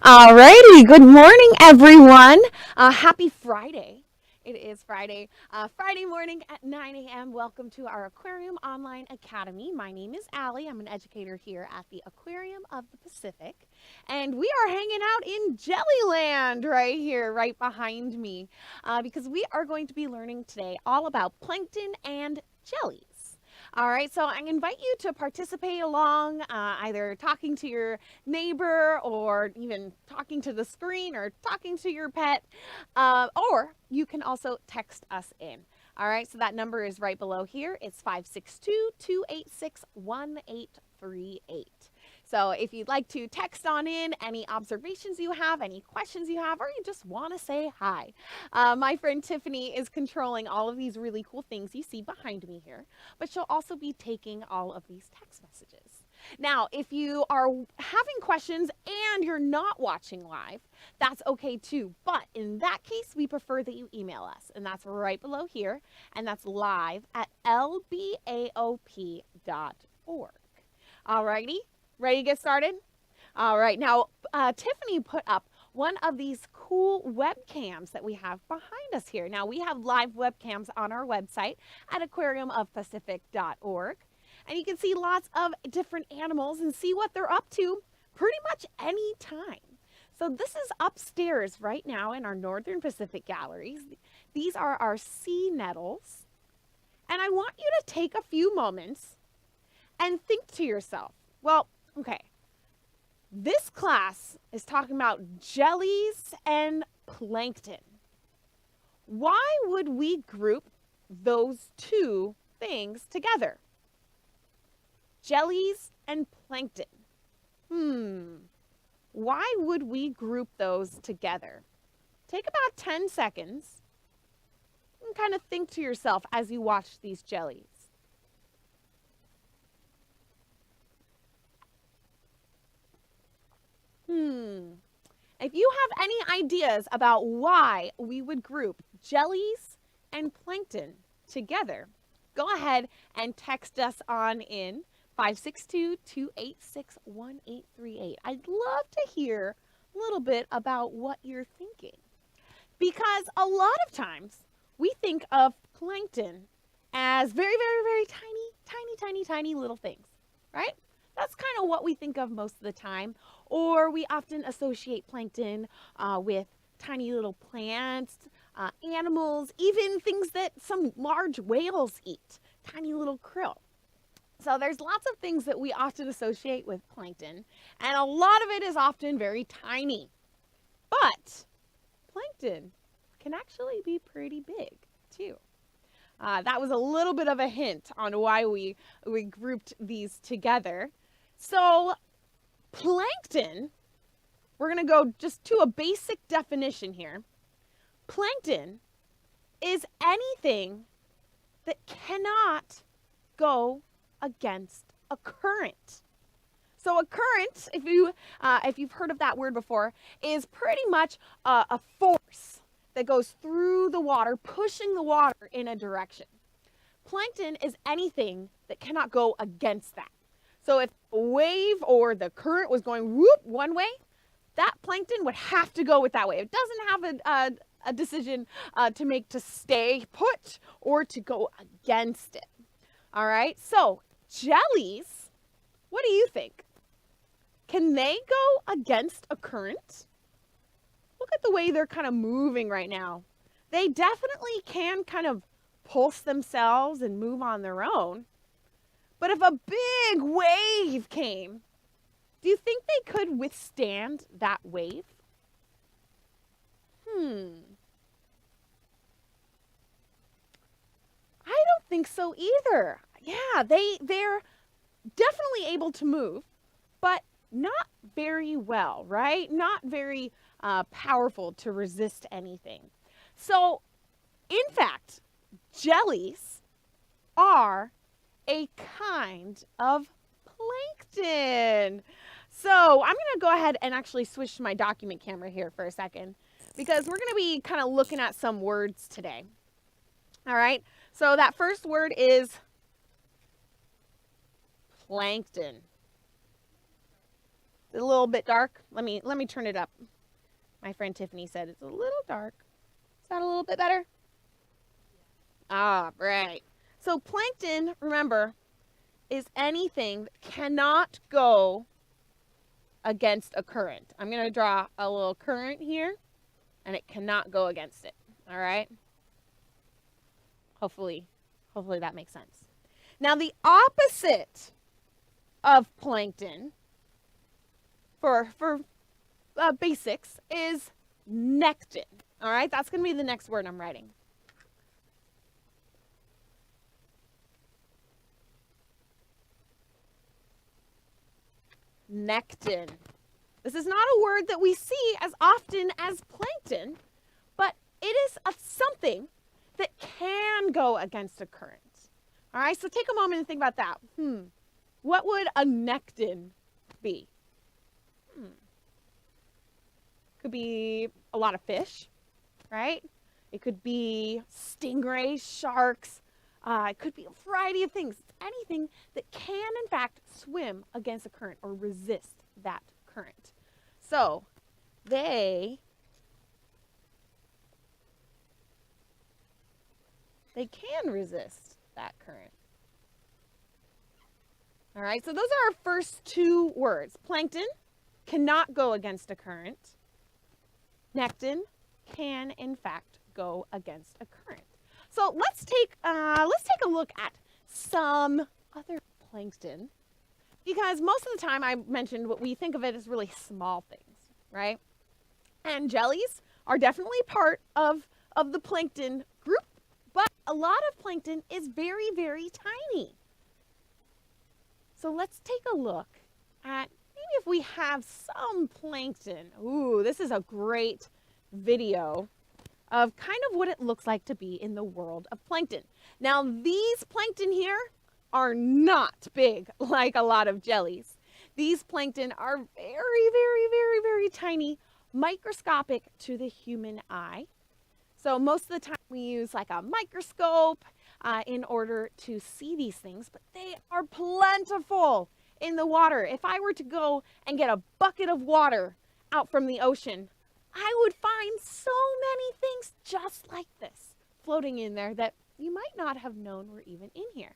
Alrighty, good morning, everyone. Happy Friday. It is Friday. Friday morning at 9 a.m. Welcome to our Aquarium Online Academy. My name is Allie. I'm an educator here at the Aquarium of the Pacific. And we are hanging out in Jellyland right here, right behind me, because we are going to be learning today all about plankton and jellies. All right, so I invite you to participate along, either talking to your neighbor or even talking to the screen or talking to your pet, or you can also text us in. All right, so that number is right below here. It's 562-286-1838. So if you'd like to text on in any observations you have, any questions you have, or you just want to say hi, my friend Tiffany is controlling all of these really cool things you see behind me here, but she'll also be taking all of these text messages. Now, if you are having questions and you're not watching live, that's okay too. But in that case, we prefer that you email us, and that's right below here, and that's live@lbaop.org. Alrighty, ready to get started? All right, now Tiffany put up one of these cool webcams that we have behind us here. Now, we have live webcams on our website at aquariumofpacific.org. And you can see lots of different animals and see what they're up to pretty much any time. So this is upstairs right now in our Northern Pacific galleries. These are our sea nettles. And I want you to take a few moments and think to yourself, well, okay, this class is talking about jellies and plankton. Why would we group those two things together? Jellies and plankton. Why would we group those together? Take about 10 seconds and kind of think to yourself as you watch these jellies. If you have any ideas about why we would group jellies and plankton together, go ahead and text us on in 562-286-1838. I'd love to hear a little bit about what you're thinking. Because a lot of times we think of plankton as very, very, very tiny little things, right? That's kind of what we think of most of the time. Or we often associate plankton with tiny little plants, animals, even things that some large whales eat, tiny little krill. So there's lots of things that we often associate with plankton, and a lot of it is often very tiny. But plankton can actually be pretty big too. That was a little bit of a hint on why we grouped these together. So plankton, we're going to go just to a basic definition here. Plankton is anything that cannot go against a current. So a current, if you've heard of that word before, is pretty much a force that goes through the water, pushing the water in a direction. Plankton is anything that cannot go against that. So if a wave or the current was going whoop one way, that plankton would have to go with that way. It doesn't have a decision to make to stay put or to go against it. All right, so jellies, what do you think? Can they go against a current? Look at the way they're kind of moving right now. They definitely can kind of pulse themselves and move on their own. But if a big wave came, do you think they could withstand that wave? I don't think so either. Yeah, they're definitely able to move, but not very well, right? Not very powerful to resist anything. So, in fact, jellies are a kind of plankton. So I'm going to go ahead and actually switch to my document camera here for a second because we're going to be kind of looking at some words today. All right, so that first word is plankton. It's a little bit dark. Let me turn it up. My friend Tiffany said it's a little dark. Is that a little bit better? Ah, right. So plankton, remember, is anything that cannot go against a current. I'm going to draw a little current here, and it cannot go against it. All right? Hopefully that makes sense. Now, the opposite of plankton for basics is nectin. All right? That's going to be the next word I'm writing. Nectin. This is not a word that we see as often as plankton, but it is something that can go against a current. All right, so take a moment and think about that. What would a nectin be? Could be a lot of fish, right? It could be stingrays, sharks. It could be a variety of things. It's anything that can, in fact, swim against a current or resist that current. So they can resist that current. All right, so those are our first two words. Plankton cannot go against a current. Nectin can, in fact, go against a current. So let's take a look at some other plankton, because most of the time I mentioned what we think of it as really small things, right? And jellies are definitely part of the plankton group, but a lot of plankton is very, very tiny. So let's take a look at maybe if we have some plankton. Ooh, this is a great video of kind of what it looks like to be in the world of plankton. Now, these plankton here are not big like a lot of jellies. These plankton are very, very, very, very tiny, microscopic to the human eye. So most of the time we use like a microscope in order to see these things, but they are plentiful in the water. If I were to go and get a bucket of water out from the ocean, I would find so many things just like this floating in there that you might not have known were even in here.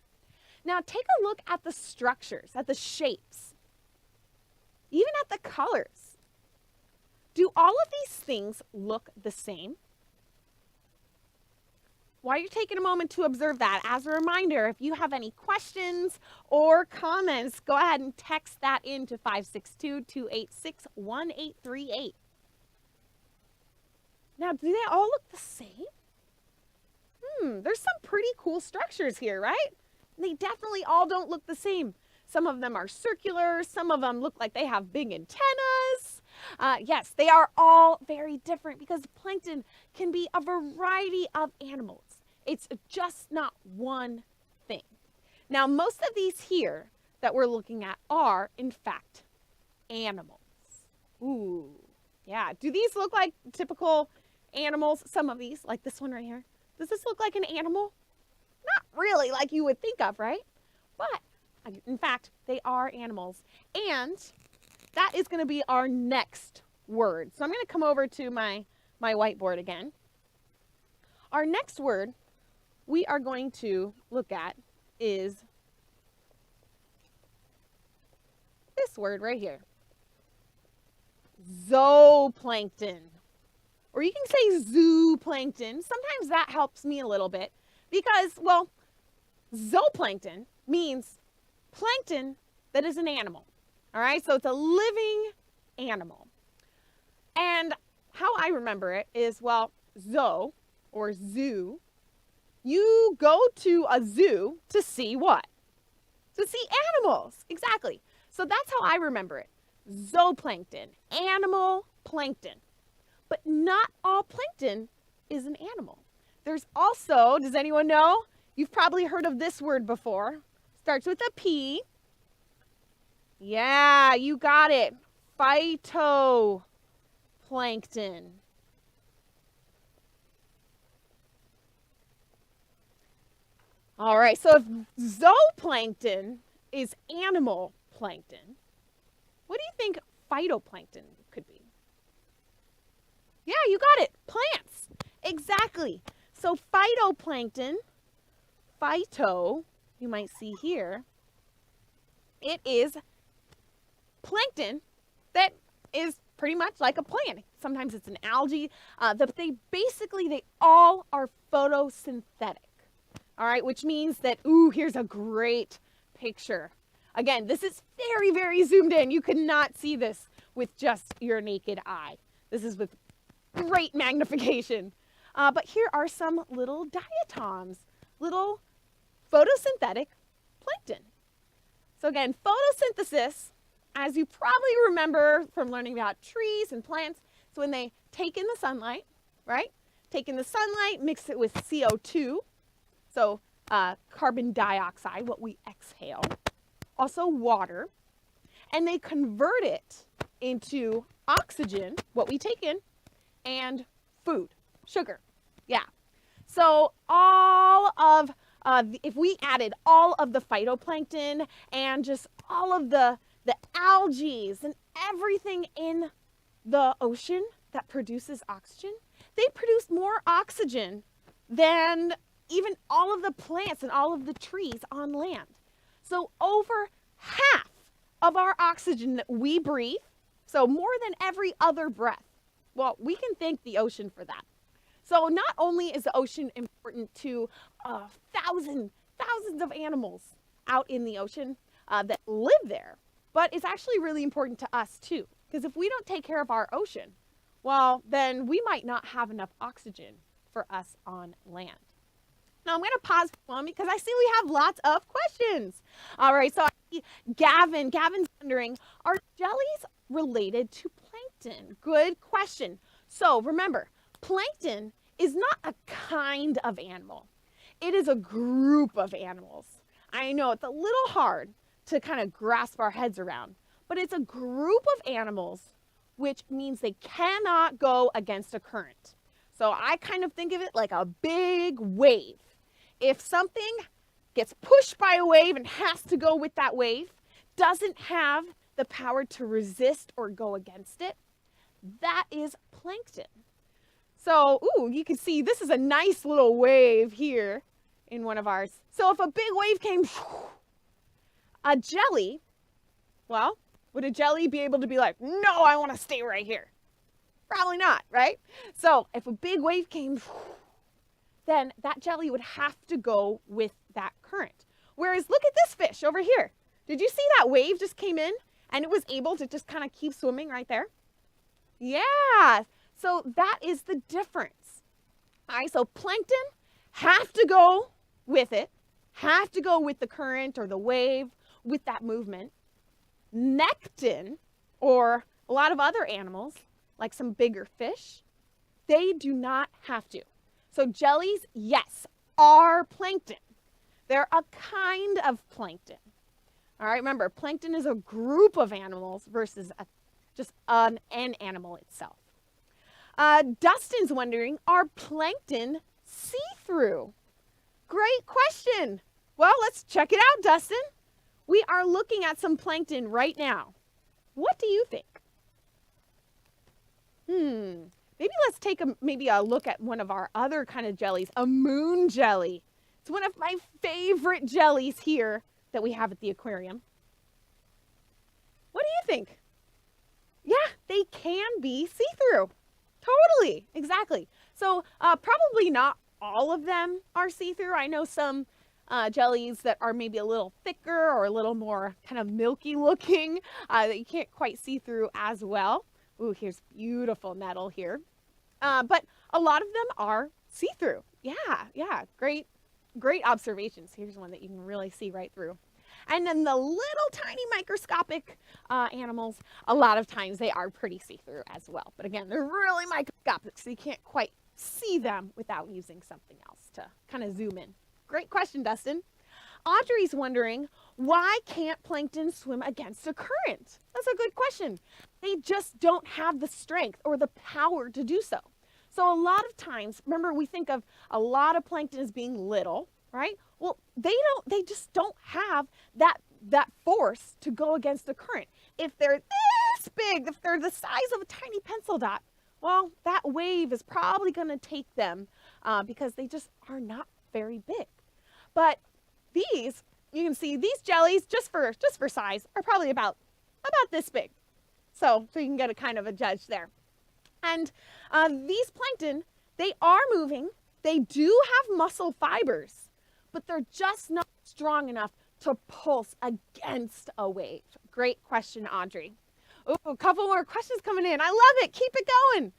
Now take a look at the structures, at the shapes, even at the colors. Do all of these things look the same? While you're taking a moment to observe that, as a reminder, if you have any questions or comments, go ahead and text that in to 562-286-1838. Now, do they all look the same? There's some pretty cool structures here, right? They definitely all don't look the same. Some of them are circular. Some of them look like they have big antennas. Yes, they are all very different because plankton can be a variety of animals. It's just not one thing. Now, most of these here that we're looking at are, in fact, animals. Ooh, yeah. Do these look like typical animals? Some of these, like this one right here. Does this look like an animal? Not really like you would think of, right? But, in fact, they are animals. And that is going to be our next word. So I'm going to come over to my whiteboard again. Our next word we are going to look at is this word right here. Zooplankton. Or you can say zooplankton. Sometimes that helps me a little bit because, well, zooplankton means plankton that is an animal. All right, so it's a living animal. And how I remember it is, well, zoo or zoo, you go to a zoo to see what? To see animals, exactly. So that's how I remember it. Zooplankton, animal plankton. But not all plankton is an animal. There's also, does anyone know? You've probably heard of this word before. Starts with a P. Yeah, you got it. Phytoplankton. All right, so if zooplankton is animal plankton, what do you think phytoplankton could be? Yeah, you got it. Plants. Exactly. So phytoplankton, phyto, you might see here, it is plankton that is pretty much like a plant. Sometimes it's an algae. They all are photosynthetic. All right, which means that, here's a great picture. Again, this is very, very zoomed in. You could not see this with just your naked eye. This is with great magnification. But here are some little diatoms, little photosynthetic plankton. So again, photosynthesis, as you probably remember from learning about trees and plants, so when they take in the sunlight, right? Take in the sunlight, mix it with CO2, so carbon dioxide, what we exhale, also water, and they convert it into oxygen, what we take in, and food, sugar. Yeah. So if we added all of the phytoplankton and just all of the algae and everything in the ocean that produces oxygen, they produce more oxygen than even all of the plants and all of the trees on land. So over half of our oxygen that we breathe, so more than every other breath, well, we can thank the ocean for that. So not only is the ocean important to thousands of animals out in the ocean that live there, but it's actually really important to us too. Because if we don't take care of our ocean, well, then we might not have enough oxygen for us on land. Now I'm going to pause for a moment because I see we have lots of questions. All right, so I see Gavin's wondering, are jellies related to plankton? Good question. So remember, plankton is not a kind of animal. It is a group of animals. I know it's a little hard to kind of grasp our heads around, but it's a group of animals, which means they cannot go against a current. So I kind of think of it like a big wave. If something gets pushed by a wave and has to go with that wave, doesn't have the power to resist or go against it, that is plankton. So, you can see this is a nice little wave here in one of ours. So if a big wave came, a jelly, well, would a jelly be able to be like, no, I want to stay right here? Probably not, right? So if a big wave came, then that jelly would have to go with that current. Whereas look at this fish over here. Did you see that wave just came in and it was able to just kind of keep swimming right there? Yeah, so that is the difference. All right, so plankton have to go with it, have to go with the current or the wave, with that movement. Nekton, or a lot of other animals, like some bigger fish, they do not have to. So jellies, yes, are plankton. They're a kind of plankton. All right, remember, plankton is a group of animals versus just an animal itself. Dustin's wondering, are plankton see-through? Great question. Well, let's check it out, Dustin. We are looking at some plankton right now. What do you think? Maybe let's take a look at one of our other kind of jellies, a moon jelly. It's one of my favorite jellies here that we have at the aquarium. What do you think? Yeah, they can be see-through. Totally, exactly. So probably not all of them are see-through. I know some jellies that are maybe a little thicker or a little more kind of milky looking that you can't quite see through as well. Ooh, here's beautiful nettle here. But a lot of them are see-through. Yeah, great observations. Here's one that you can really see right through. And then the little tiny microscopic animals, a lot of times they are pretty see-through as well. But again, they're really microscopic, so you can't quite see them without using something else to kind of zoom in. Great question, Dustin. Audrey's wondering, why can't plankton swim against a current? That's a good question. They just don't have the strength or the power to do so. So a lot of times, remember, we think of a lot of plankton as being little, right? Well, they just don't have that force to go against the current. If they're this big, if they're the size of a tiny pencil dot, well, that wave is probably going to take them because they just are not very big. But these, you can see these jellies, just for size, are probably about this big. So you can get a kind of a judge there. And these plankton, they are moving. They do have muscle fibers, but they're just not strong enough to pulse against a wave. Great question, Audrey. Oh, a couple more questions coming in. I love it. Keep it going.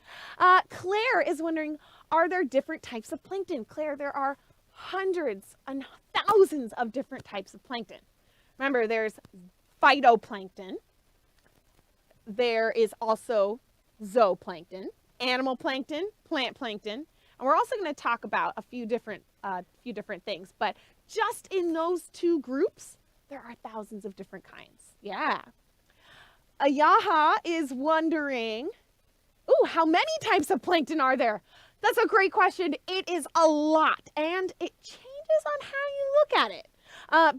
Claire is wondering, are there different types of plankton? Claire, there are hundreds and thousands of different types of plankton. Remember, there's phytoplankton. There is also zooplankton, animal plankton, plant plankton, and we're also going to talk about a few different things. But just in those two groups, there are thousands of different kinds. Yeah. Ayaha is wondering, how many types of plankton are there? That's a great question. It is a lot, and it changes on how you look at it.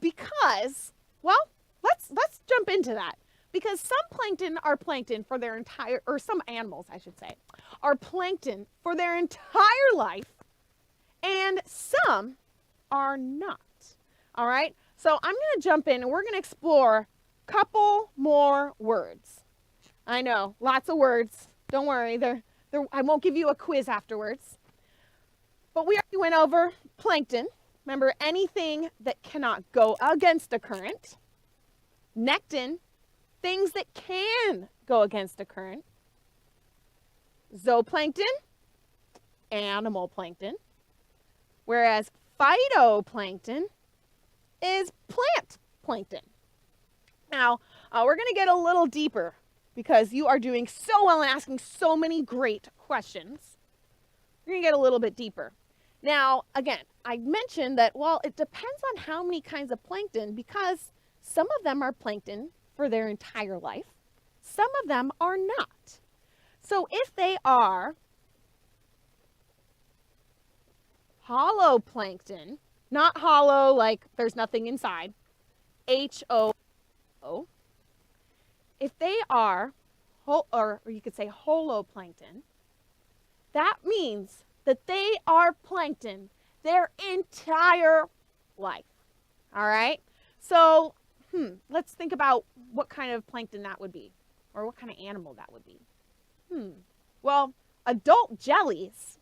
Because, well, let's jump into that. Because some plankton are plankton for their entire, or some animals, I should say, are plankton for their entire life, and some are not. All right? So I'm going to jump in, and we're going to explore a couple more words. I know, lots of words. Don't worry, I won't give you a quiz afterwards. But we already went over plankton. Remember, anything that cannot go against a current. Nekton, things that can go against a current. Zooplankton, animal plankton. Whereas phytoplankton is plant plankton. Now, we're going to get a little deeper because you are doing so well and asking so many great questions. We're going to get a little bit deeper. Now, again, I mentioned that, well, it depends on how many kinds of plankton, because some of them are plankton for their entire life. Some of them are not. So if they are hollow plankton, not hollow like there's nothing inside, H-O-O. If they are, or you could say holoplankton, that means that they are plankton their entire life. All right? So, let's think about what kind of plankton that would be, or what kind of animal that would be. Well, adult jellies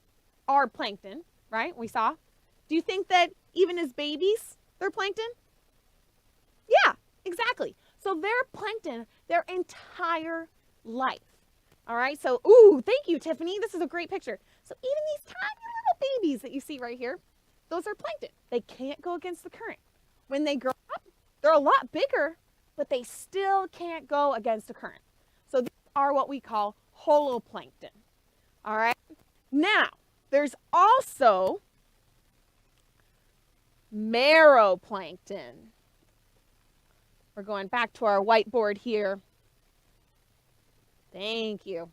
are plankton, right? We saw. Do you think that even as babies, they're plankton? Yeah, exactly. So they're plankton their entire life. All right, so, thank you, Tiffany. This is a great picture. So even these tiny little babies that you see right here, those are plankton. They can't go against the current. When they grow up, they're a lot bigger, but they still can't go against the current. So these are what we call holoplankton. All right, now there's also meroplankton. We're going back to our whiteboard here. Thank you.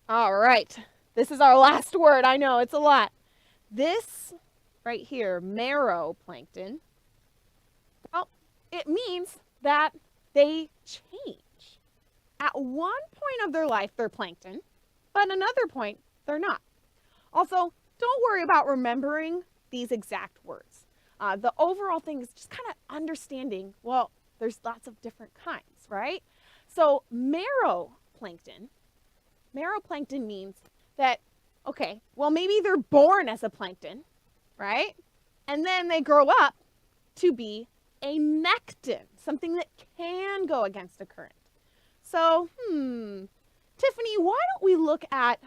All right. This is our last word. I know, it's a lot. This right here, meroplankton, well, it means that they change. At one point of their life, they're plankton, but at another point, they're not. Also, don't worry about remembering these exact words. The overall thing is just kind of understanding, well, there's lots of different kinds, right? So meroplankton means that, okay, well, maybe they're born as a plankton, right? And then they grow up to be a nekton, something that can go against a current. So, Tiffany, why don't we look at,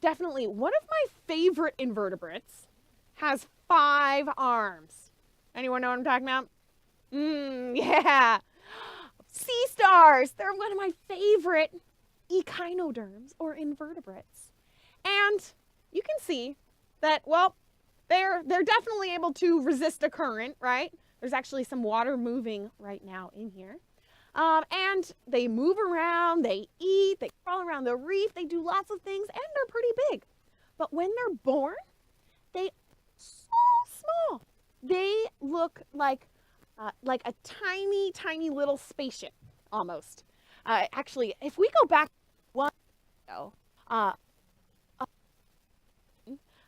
definitely one of my favorite invertebrates has 5 arms. Anyone know what I'm talking about? Yeah. Sea stars. They're one of my favorite echinoderms or invertebrates. And you can see that, well, they're definitely able to resist a current, right? There's actually some water moving right now in here. And they move around, they eat, they crawl around the reef, they do lots of things, and they're pretty big. But when they're born, they are so small. They look like like a tiny, tiny little spaceship almost. Actually, if we go back one ago,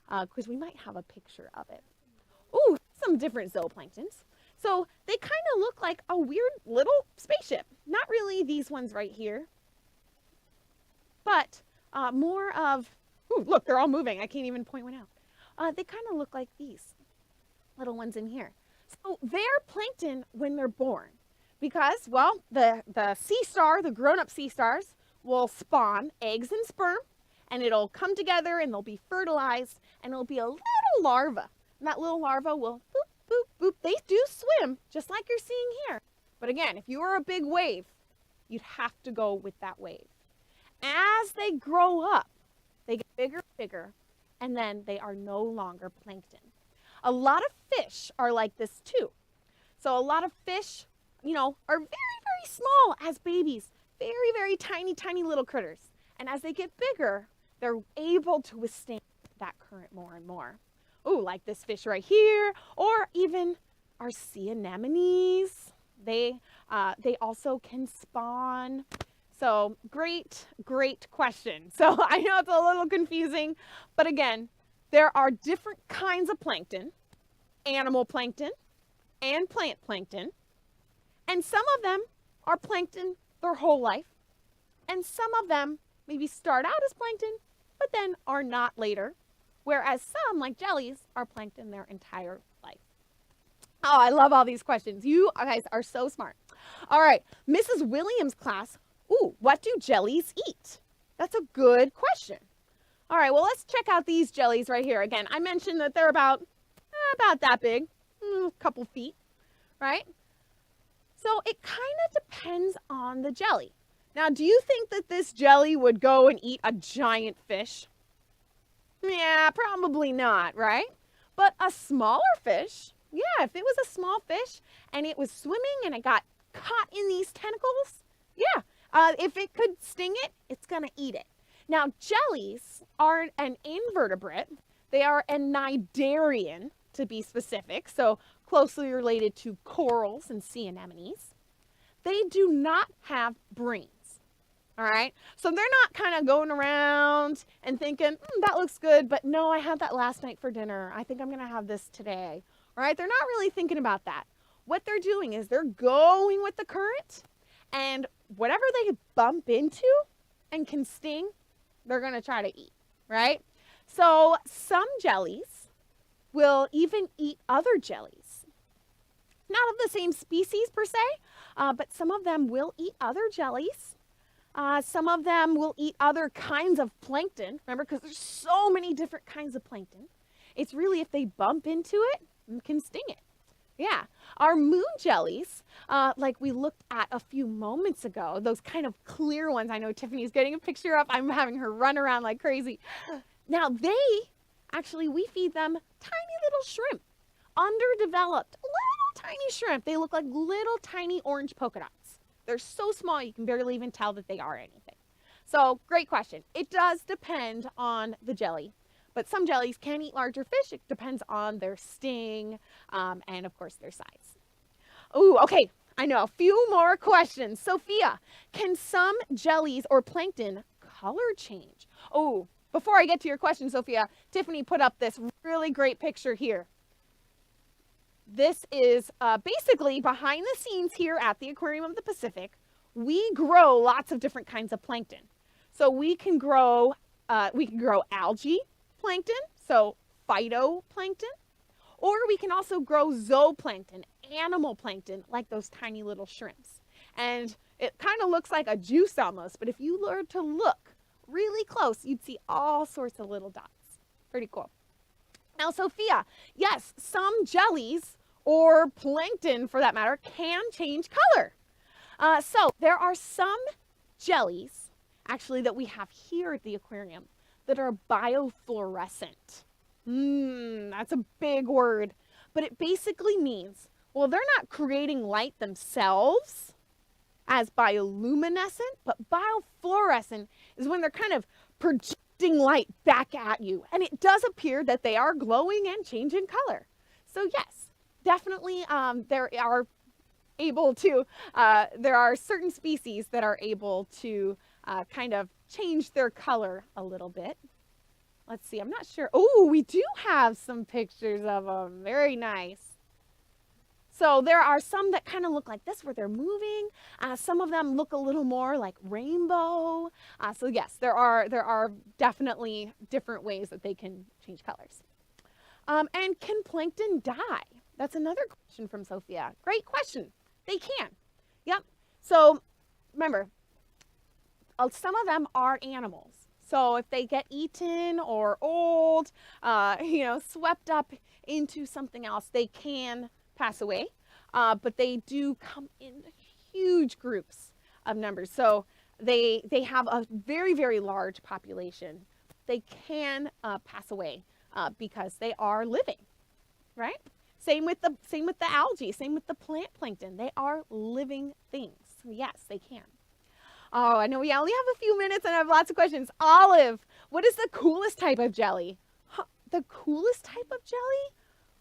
because we might have a picture of it. Ooh, some different zooplanktons. So they kind of look like a weird little spaceship. Not really these ones right here, but more of, ooh, look, they're all moving. I can't even point one out. They kind of look like these little ones in here. So they're plankton when they're born because, well, the sea star, the grown-up sea stars, will spawn eggs and sperm, and it'll come together and they'll be fertilized, and it'll be a little larva. And that little larva will boop, boop, boop. They do swim, just like you're seeing here. But again, if you were a big wave, you'd have to go with that wave. As they grow up, they get bigger and bigger, and then they are no longer plankton. A lot of fish are like this too. So a lot of fish, are very, very small as babies. Very, very tiny, tiny little critters. And as they get bigger, they're able to withstand that current more and more. Ooh, like this fish right here, or even our sea anemones. They also can spawn. So great, great question. So I know it's a little confusing, but again, there are different kinds of plankton, animal plankton and plant plankton, and some of them are plankton their whole life, and some of them maybe start out as plankton, but then are not later, whereas some, like jellies, are plankton their entire life. Oh, I love all these questions. You guys are so smart. All right, Mrs. Williams' class, ooh, what do jellies eat? That's a good question. All right, well, let's check out these jellies right here. Again, I mentioned that they're about that big, a couple feet, right? So it kind of depends on the jelly. Now, do you think that this jelly would go and eat a giant fish? Yeah, probably not, right? But a smaller fish, yeah, if it was a small fish and it was swimming and it got caught in these tentacles, yeah, if it could sting it, it's going to eat it. Now, jellies are an invertebrate. They are a cnidarian, to be specific, so closely related to corals and sea anemones. They do not have brains, all right? So they're not kind of going around and thinking, that looks good, but no, I had that last night for dinner. I think I'm going to have this today, all right? They're not really thinking about that. What they're doing is they're going with the current, and whatever they bump into and can sting, they're going to try to eat, right? So some jellies will even eat other jellies. Not of the same species per se, but some of them will eat other jellies. Some of them will eat other kinds of plankton. Remember, because there's so many different kinds of plankton. It's really if they bump into it, it can sting it. Yeah. Our moon jellies, like we looked at a few moments ago, those kind of clear ones. I know Tiffany's getting a picture up. I'm having her run around like crazy. Now we feed them tiny little shrimp, underdeveloped, little tiny shrimp. They look like little tiny orange polka dots. They're so small you can barely even tell that they are anything. So great question. It does depend on the jelly, but some jellies can eat larger fish. It depends on their sting and of course their size. Ooh, okay. I know, a few more questions. Sophia, can some jellies or plankton color change? Oh, before I get to your question, Sophia, Tiffany put up this really great picture here. This is basically behind the scenes here at the Aquarium of the Pacific. We grow lots of different kinds of plankton. So we can grow algae plankton, so phytoplankton, or we can also grow zooplankton, animal plankton, like those tiny little shrimps. And it kind of looks like a juice almost, but if you were to look really close, you'd see all sorts of little dots. Pretty cool. Now, Sophia, yes, some jellies or plankton, for that matter, can change color. So there are some jellies, actually, that we have here at the aquarium that are biofluorescent. That's a big word, but it basically means, well, they're not creating light themselves as bioluminescent, but biofluorescent is when they're kind of projecting light back at you. And it does appear that they are glowing and changing color. So yes, definitely there are able to, there are certain species that are able to kind of change their color a little bit. Let's see, I'm not sure. Oh, we do have some pictures of them. Very nice. So there are some that kind of look like this where they're moving. Some of them look a little more like rainbow. So yes, there are definitely different ways that they can change colors. And can plankton die? That's another question from Sophia. Great question. They can. Yep. So remember, some of them are animals. So if they get eaten or old, swept up into something else, they can pass away. But they do come in huge groups of numbers. So they have a very, very large population. They can pass away because they are living, right? Same with the algae, same with the plant plankton. They are living things. So yes, they can. Oh, I know we only have a few minutes and I have lots of questions. Olive, what is the coolest type of jelly? The coolest type of jelly?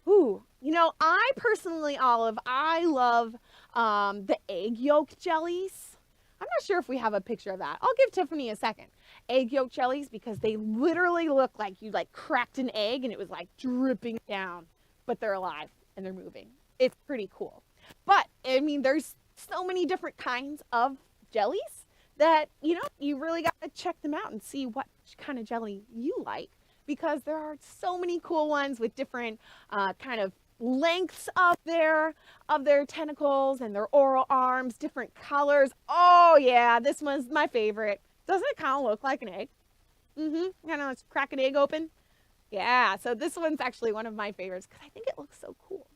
Ooh, I personally, Olive, I love the egg yolk jellies. I'm not sure if we have a picture of that. I'll give Tiffany a second. Egg yolk jellies, because they literally look like you cracked an egg and it was like dripping down, but they're alive and they're moving. It's pretty cool. But I mean, there's so many different kinds of jellies that, you really got to check them out and see what kind of jelly you like, because there are so many cool ones with different kind of lengths of their tentacles and their oral arms, different colors. Oh yeah, this one's my favorite. Doesn't it kind of look like an egg? Let's crack an egg open. Yeah, so this one's actually one of my favorites because I think it looks so cool.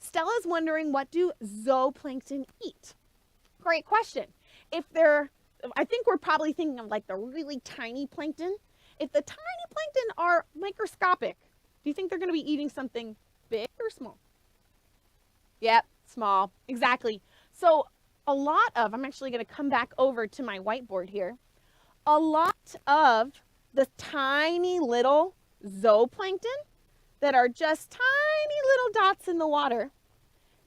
Stella's wondering, what do zooplankton eat? Great question. I think we're probably thinking of like the really tiny plankton. If the tiny plankton are microscopic, do you think they're going to be eating something big or small? Yep, small. Exactly. So I'm actually going to come back over to my whiteboard here. A lot of the tiny little zooplankton that are just tiny little dots in the water,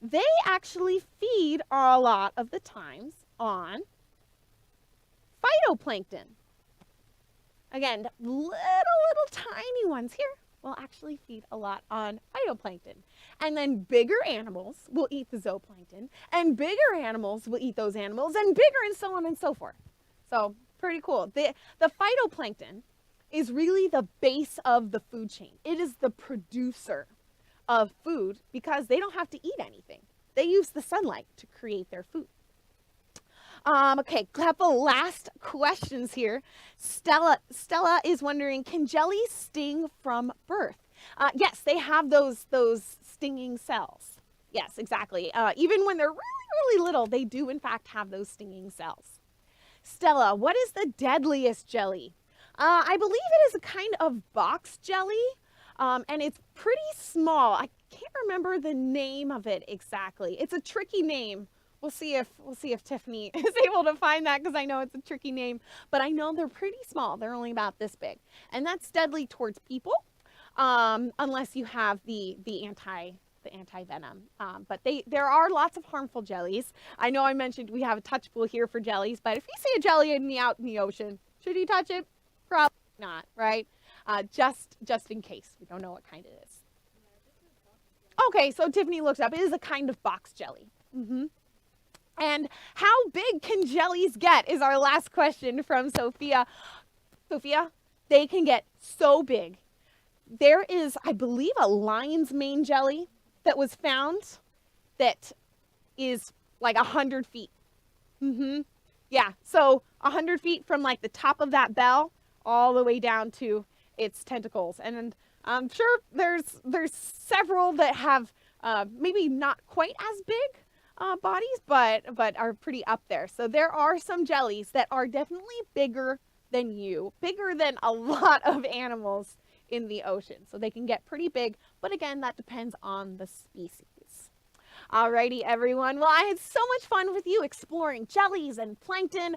they actually feed a lot of the times on phytoplankton. Again, little tiny ones here will actually feed a lot on phytoplankton. And then bigger animals will eat the zooplankton, and bigger animals will eat those animals, and bigger, and so on and so forth. So pretty cool. The phytoplankton is really the base of the food chain. It is the producer of food because they don't have to eat anything. They use the sunlight to create their food. Okay, a couple last questions here. Stella is wondering, can jellies sting from birth? Yes, they have those stinging cells. Yes, exactly. Even when they're really, really little, they do in fact have those stinging cells. Stella, what is the deadliest jelly? I believe it is a kind of box jelly, and it's pretty small. I can't remember the name of it exactly. It's a tricky name. We'll see if Tiffany is able to find that, because I know it's a tricky name, but I know they're pretty small. They're only about this big, and that's deadly towards people, unless you have the anti-venom. But there are lots of harmful jellies. I know I mentioned we have a touch pool here for jellies, but if you see a jelly out in the ocean, should you touch it? Probably not, right? Just in case. We don't know what kind it is. Okay, so Tiffany looks up. It is a kind of box jelly. And how big can jellies get is our last question from Sophia. Sophia, they can get so big. There is, I believe, a lion's mane jelly that was found that is like 100 feet. Yeah, so 100 feet from like the top of that bell all the way down to its tentacles. And I'm sure there's several that have maybe not quite as big bodies, but are pretty up there. So there are some jellies that are definitely bigger than you, bigger than a lot of animals in the ocean. So they can get pretty big, but again, that depends on the species. Alrighty, everyone. Well, I had so much fun with you exploring jellies and plankton.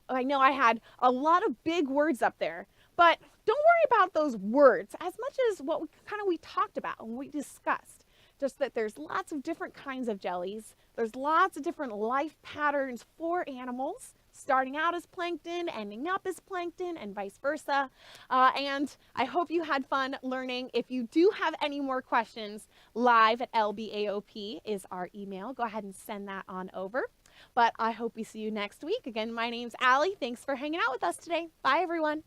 I know I had a lot of big words up there, but don't worry about those words as much as what we talked about and we discussed. just that there's lots of different kinds of jellies. There's lots of different life patterns for animals, starting out as plankton, ending up as plankton, and vice versa. And I hope you had fun learning. If you do have any more questions, live@lbaop is our email. Go ahead and send that on over. But I hope we see you next week. Again, my name's Allie. Thanks for hanging out with us today. Bye, everyone.